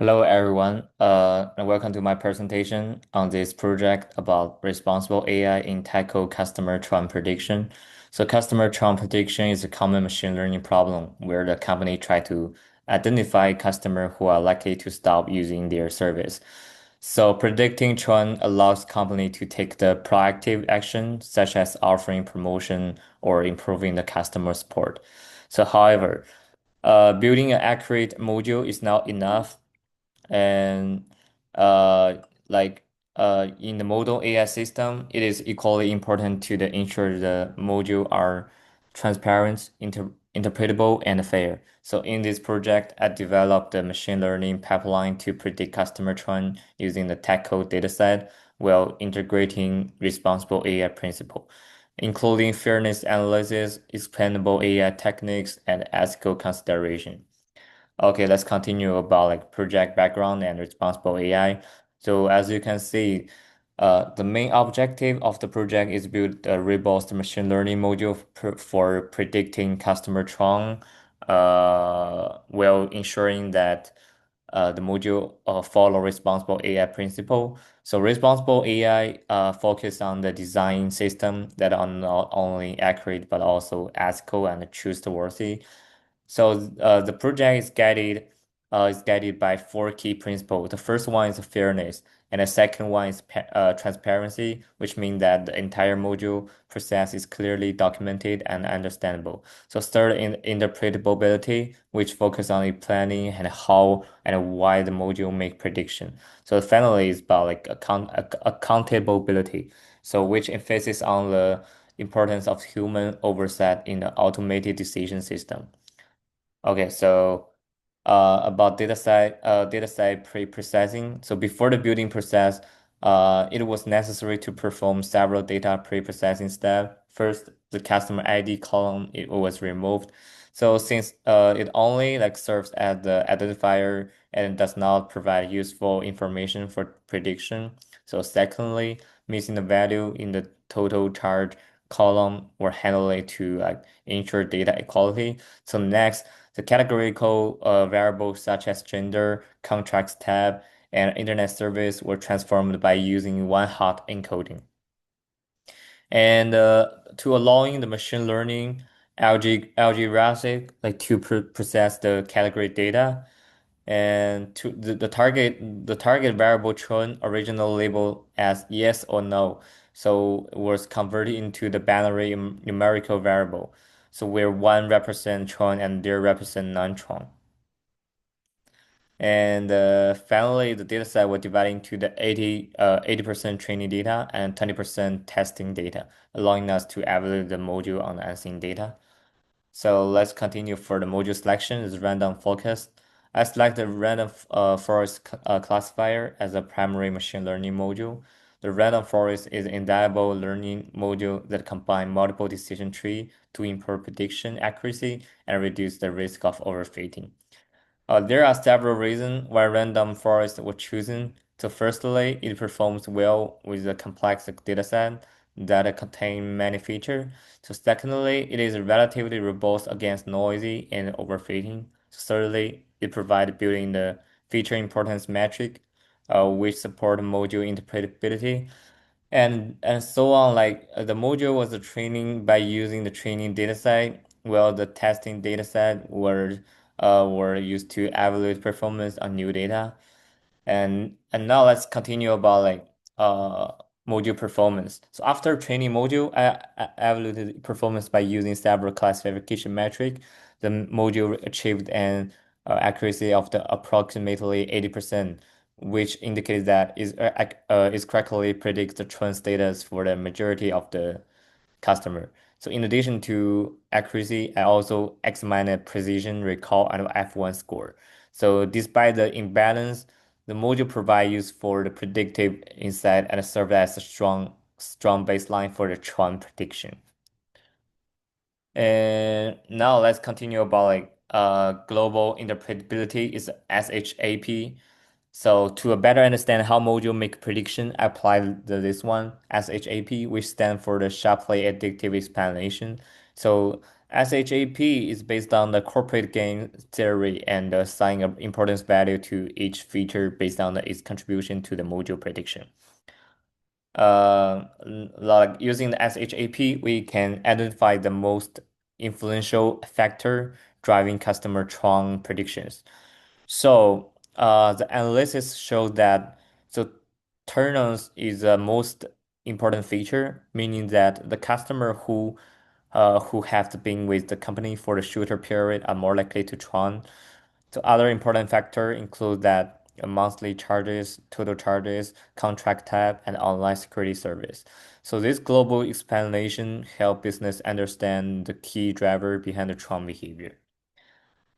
Hello everyone, and welcome to my presentation on this project about responsible AI in tackle customer trend prediction. So customer trend prediction is a common machine learning problem where the company try to identify customers who are likely to stop using their service. So predicting trend allows company to take the proactive action such as offering promotion or improving the customer support. So however, building an accurate module is not enough and uh, like in the model AI system, it is equally important to ensure the module are transparent, interpretable, and fair. So in this project, I developed the machine learning pipeline to predict customer trend using the tech code dataset while integrating responsible AI principle, including fairness analysis, explainable AI techniques, and ethical consideration. Okay, let's continue about like project background and responsible AI. So as you can see, the main objective of the project is build a robust machine learning module for predicting customer churn, while ensuring that the module follow responsible AI principle. So responsible AI focus on the design system that are not only accurate but also ethical and trustworthy. So the project is guided by four key principles. The first one is fairness, and the second one is transparency, which means that the entire module process is clearly documented and understandable. So third, in interpretability, which focus on the planning and how and why the module make prediction. So finally, is about like accountability. So which emphasis on the importance of human oversight in the automated decision system. Okay, so about data set pre-processing. So before the building process, it was necessary to perform several data pre-processing steps. First, the customer ID column it was removed. So since it only like serves as the identifier and does not provide useful information for prediction. So secondly, missing the value in the total charge column were handled to like ensure data equality. So next, the categorical variables such as gender, contracts tab, and internet service were transformed by using one-hot encoding. And to allowing the machine learning algorithmic like to process the category data and to the target variable churn original label as yes or no, so it was converted into the binary numerical variable, so where one represent churn and zero represent non-churn. And finally, the data set was divided into the 80% training data and 20% testing data, allowing us to evaluate the module on the unseen data. So let's continue for the module selection is random focus. I select the random forest classifier as a primary machine learning module. The random forest is an endowable learning module that combines multiple decision tree to improve prediction accuracy and reduce the risk of overfitting. There are several reasons why random forest was chosen. So firstly, it performs well with a complex dataset that contain many features. So secondly, it is relatively robust against noisy and overfitting. So thirdly, it provides building the feature importance metric, which support module interpretability and so on. Like the module was the training by using the training dataset, while the testing dataset were used to evaluate performance on new data. And now let's continue about like module performance. So after training module, I evaluated performance by using several classification metric. The module achieved an accuracy of the approximately 80%, which indicates that is correctly predicts the trend status for the majority of the customer. So in addition to accuracy, I also examined precision, recall, and F1 score. So despite the imbalance, the module provides use for the predictive insight and serve as a strong baseline for the trend prediction. And now let's continue about like global interpretability is SHAP. So to better understand how module make prediction, I apply this one SHAP, which stands for the sharply addictive explanation. So SHAP is based on the corporate gain theory and assigning an importance value to each feature based on its contribution to the module prediction. Like using the SHAP, we can identify the most influential factor driving customer churn predictions. So, the analysis showed that so turn-ons is the most important feature, meaning that the customer who have been with the company for the shorter period are more likely to churn. The other important factor include that monthly charges, total charges, contract type, and online security service. So this global explanation help business understand the key driver behind the churn behavior.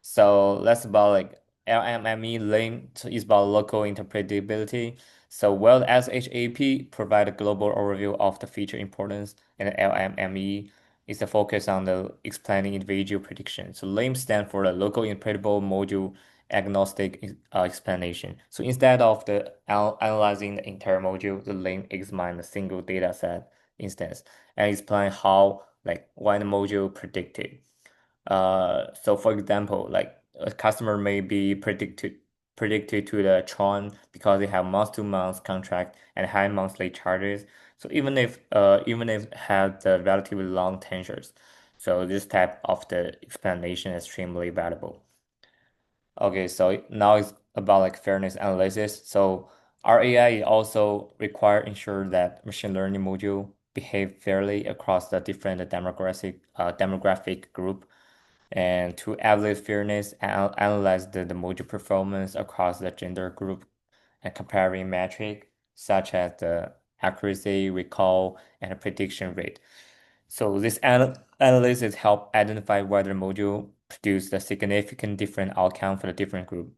So that's about like LMME linked is about local interpretability. So while SHAP provide a global overview of the feature importance, and LMME is the focus on the explaining individual prediction. So LIM stand for the local interpretable module agnostic explanation. So instead of the analyzing the entire module, the LIM examine a single data set instance and explain how like when the module predicted. So for example, like a customer may be predicted to the churn because they have month-to-month contract and high monthly charges. So even if have the relatively long tenures, so this type of the explanation is extremely valuable. Okay, so now it's about like fairness analysis. So our AI also require ensure that machine learning module behave fairly across the different demographic group. And to evaluate fairness, analyze the module performance across the gender group and comparing metric such as the accuracy, recall, and prediction rate. So this analysis help identify whether module produce a significant different outcome for the different group.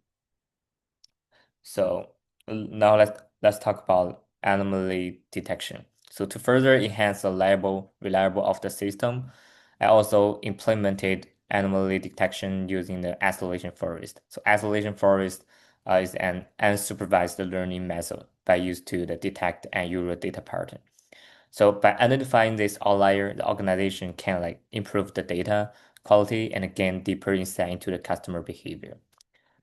So now let's talk about anomaly detection. So to further enhance the reliable of the system, I also implemented anomaly detection using the isolation forest. So isolation forest is an unsupervised learning method by used to the detect unusual data pattern. So by identifying this outlier, the organization can like improve the data quality and gain deeper insight into the customer behavior.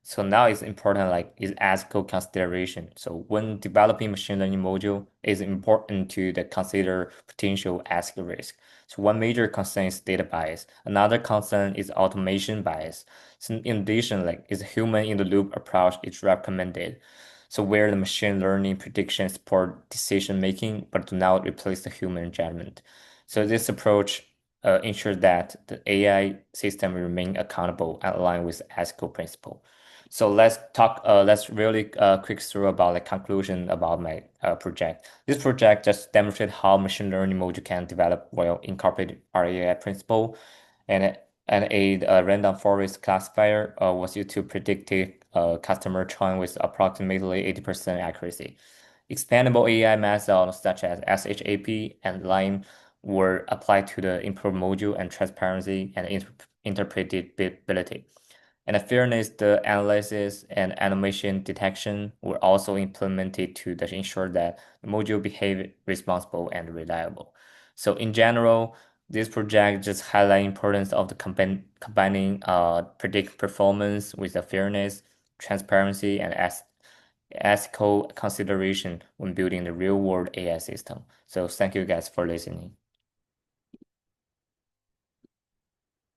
So now it's important like is ethical consideration. So when developing machine learning module, it's important to consider potential ethical risk. So one major concern is data bias. Another concern is automation bias. So in addition, like is human in the loop approach is recommended. So where the machine learning prediction support decision making, but do not replace the human judgment. So this approach ensures that the AI system remain accountable and aligned with ethical principle. So let's really quick through about the conclusion about my project. This project just demonstrate how machine learning module can develop while incorporate RAI principle, and a random forest classifier was used to predict customer churn with approximately 80% accuracy. Expandable AI methods such as SHAP and LIME were applied to the improved module and transparency and interpretability. And the fairness, the analysis and animation detection were also implemented to ensure that the module behave responsible and reliable. So in general, this project just highlight importance of the combining predict performance with the fairness, transparency, and ethical consideration when building the real world AI system. So thank you guys for listening.